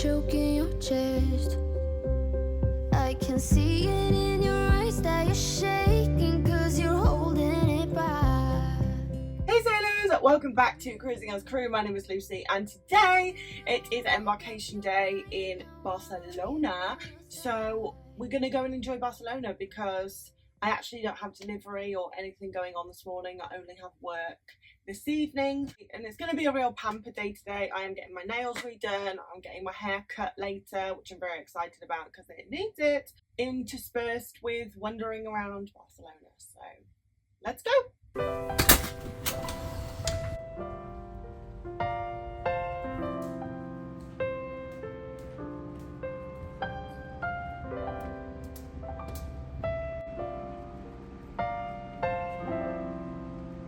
choking your chest. I can see it in your eyes that you're shaking, cause you're holding it back. Hey sailors, welcome back to Cruising as Crew. My name is Lucy and today it is Embarkation Day in Barcelona. So we're going to go and enjoy Barcelona because I actually don't have delivery or anything going on this morning. I only have work this evening and it's going to be a real pamper day today. I am getting my nails redone, I'm getting my hair cut later, which I'm very excited about because it needs it, interspersed with wandering around Barcelona. So let's go.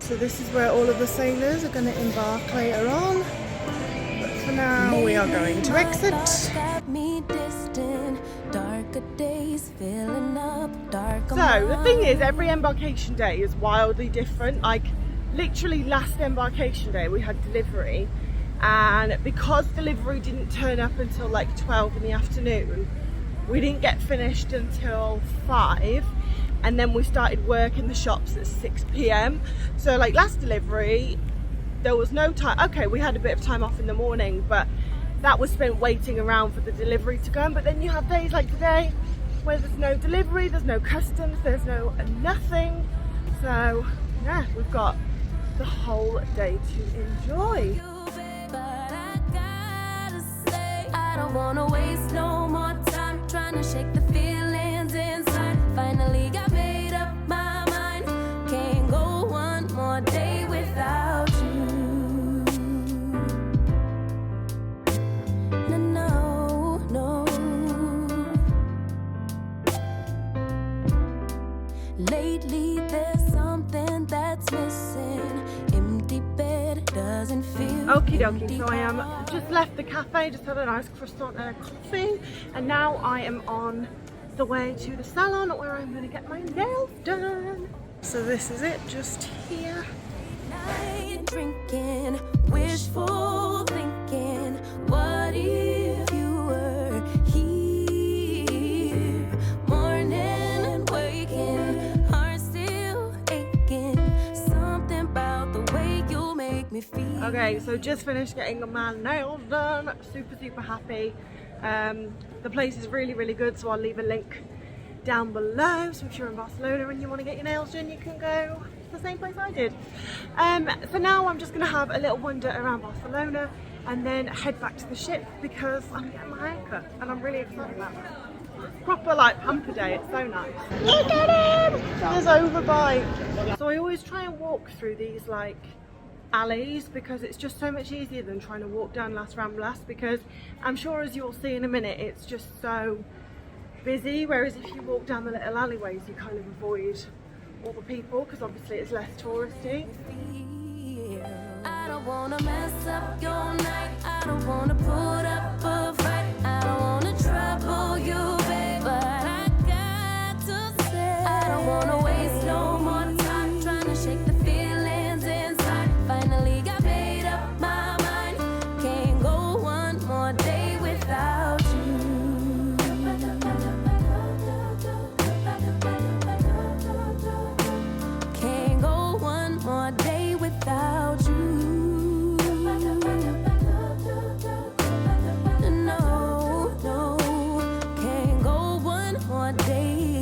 So this is where all of the sailors are going to embark later on, but for now we are going to exit. So the thing is, every embarkation day is wildly different. Like literally last embarkation day we had delivery, and because delivery didn't turn up until like 12 in the afternoon, we didn't get finished until 5. And then we started work in the shops at 6 p.m. So like last delivery, there was no time. Okay, we had a bit of time off in the morning, but that was spent waiting around for the delivery to come. But then you have days like today where there's no delivery, there's no customs, there's no nothing. So yeah, we've got the whole day to enjoy. I don't wanna waste no more time trying to shake the feelings inside. Finally got made up my mind. Can't go one more day without you. No, no, no. Lately there's something that's missing. Empty bed doesn't feel. Okie dokie, so I am just left the cafe, just had a nice croissant and a coffee, and now I am on the way to the salon where I'm going to get my nails done. So this is it, just here. Night drinking, wishful thinking, what if you were here? Morning and waking, heart still aching, something about the way you make me feel. Okay, so just finished getting my nails done, super happy. The place is really good, so I'll leave a link down below, so if you're in Barcelona and you want to get your nails done, you can go to the same place I did. For now I'm just going to have a little wander around Barcelona and then head back to the ship because I'm getting my hair cut and I'm really excited about it. Proper like pamper day, it's so nice. Look at him! There's overbite. So I always try and walk through these like alleys because it's just so much easier than trying to walk down Las Ramblas, because I'm sure as you'll see in a minute it's just so busy, whereas if you walk down the little alleyways you kind of avoid all the people because obviously it's less touristy. I don't wanna mess up your night, I don't wanna put up a fight, I don't wanna trouble you, babe, but I got to say I don't wanna waste no more time trying to shake the feelings inside. Finally got made up my mind, can't go one more day without you. Can't go one more day without you. No, no, can't go one more day.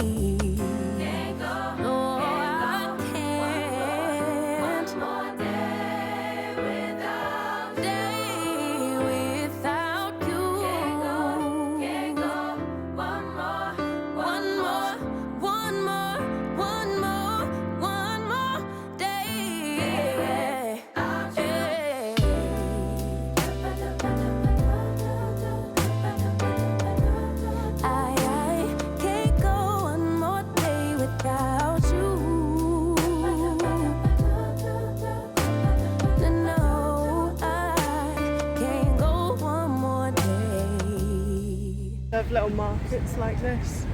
Can't go, no, I can't. One more day without you. Can't go, one more day. I can't go one more day without you. No, I can't go one more day. I have little markets like this,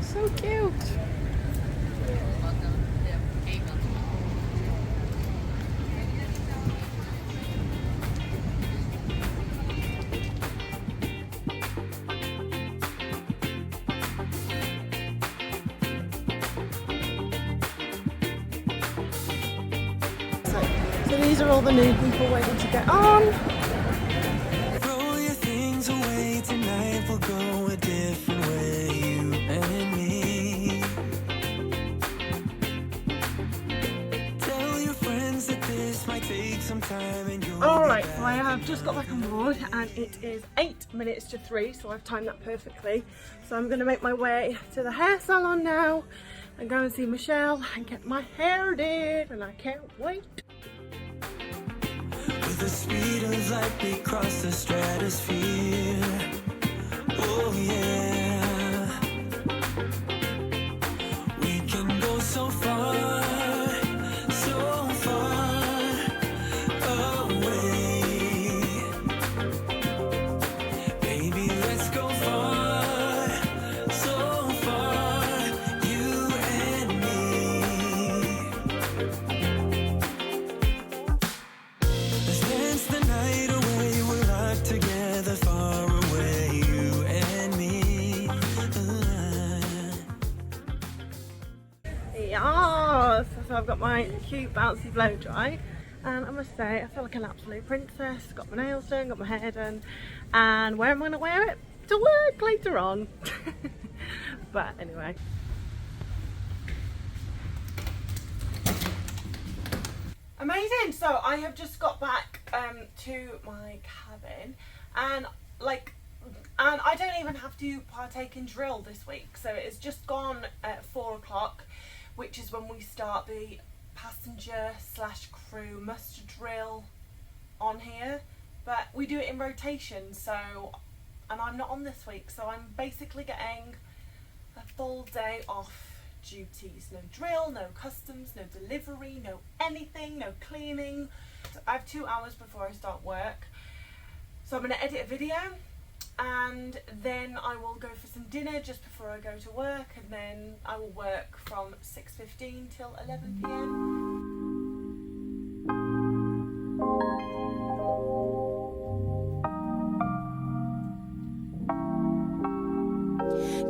so cute. So these are all the new people waiting to get on. Throw your things away tonight, we'll go a different way, you and me. Tell your friends that this might take some time and you'll Alright, so I have just got back on board and it is 8 minutes to 3, so I've timed that perfectly. So I'm going to make my way to the hair salon now and go and see Michelle and get my hair did, and I can't wait. With the speed of light we cross the stratosphere. Oh yeah. We can go so far, so far away. Baby, let's go far, so far, you and me. Let's dance the night away, we're locked together far away, you and me. Yes! So I've got my cute bouncy blow dry, and I must say I feel like an absolute princess. Got my nails done, got my hair done, and where am I going to wear it? To work later on. But anyway. Amazing! So I have just got back to my cabin, and I don't even have to partake in drill this week. So it's just gone at 4 o'clock, which is when we start the passenger / crew muster drill on here. But we do it in rotation, so, and I'm not on this week, so I'm basically getting a full day off duties. No drill, no customs, no delivery, no anything, no cleaning. So I have 2 hours before I start work. So I'm going to edit a video, and then I will go for some dinner just before I go to work, and then I will work from 6:15 till 11 p.m.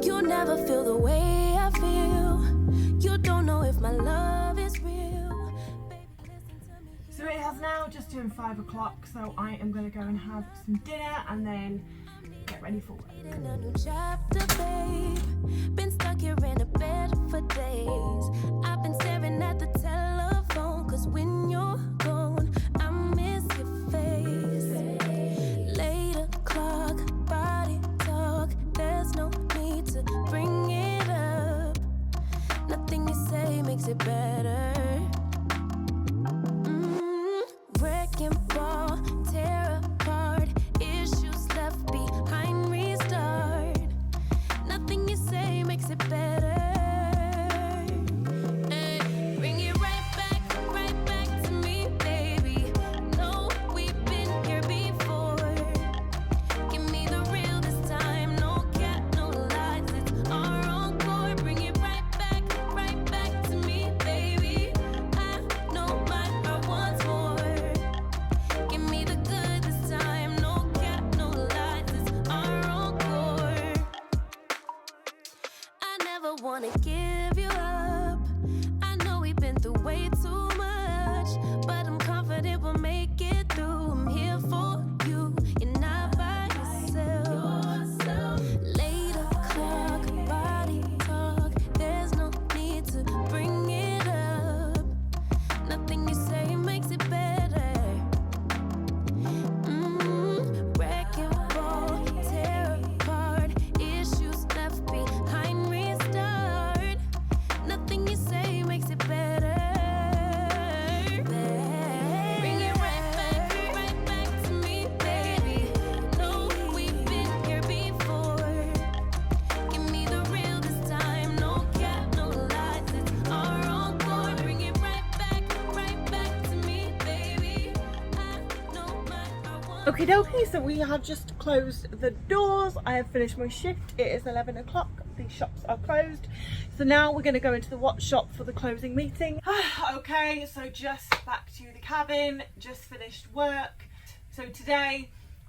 You never feel the way I feel. You don't know if my love is real. Baby, listen to me. So it has now just turned 5 o'clock, so I am going to go and have some dinner and then get ready for work. In a new chapter, babe. Been stuck here in a bed for days. I've been staring at the telephone, 'cause when you're gone, I miss your face. Late o'clock, body talk. There's no need to bring it up. Nothing you say makes it better. Wrecking ball, tear apart. Issues left behind, restart. Nothing you say makes it better. Ay, bring it right back to me, baby. No, we've been here before. Give me the real this time. No cap, no lies. It's our encore. Bring it right back to me, baby. I know my heart wants more. Give me the good this time. No cap, no lies. It's our encore. I never wanna give you up. I know we've been through way too much, but I'm confident we'll make it through. I'm here for you. You're not by yourself. Late o'clock, body talk. There's no need to bring it up. Nothing you say makes it better. Wrecking ball, tear apart. Issues left behind, restart. Nothing you say makes it better. Bring it right back to me, baby. No, we've been here before. Give me the real this time. No cap, no lies. It's our encore. Bring it right back to me, baby. I know my heart wants. Okie dokie, so we have just closed the doors. I have finished my shift. It is 11 o'clock. The shops are closed. So now we're going to go into the watch shop for the closing meeting. Okay, so just back to the cabin. Just finished work. So today,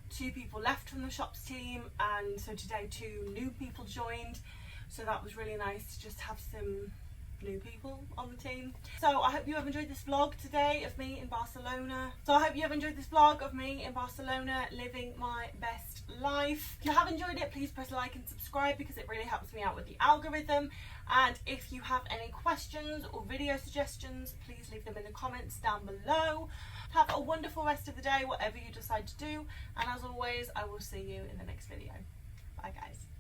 2 people left from the shops team, and so today 2 new people joined. So that was really nice to just have some new people on the team. So I hope you have enjoyed this vlog today of me in Barcelona. Living my best life. If you have enjoyed it, please press like and subscribe because it really helps me out with the algorithm. And if you have any questions or video suggestions, please leave them in the comments down below. Have a wonderful rest of the day, whatever you decide to do. And as always, I will see you in the next video. Bye guys.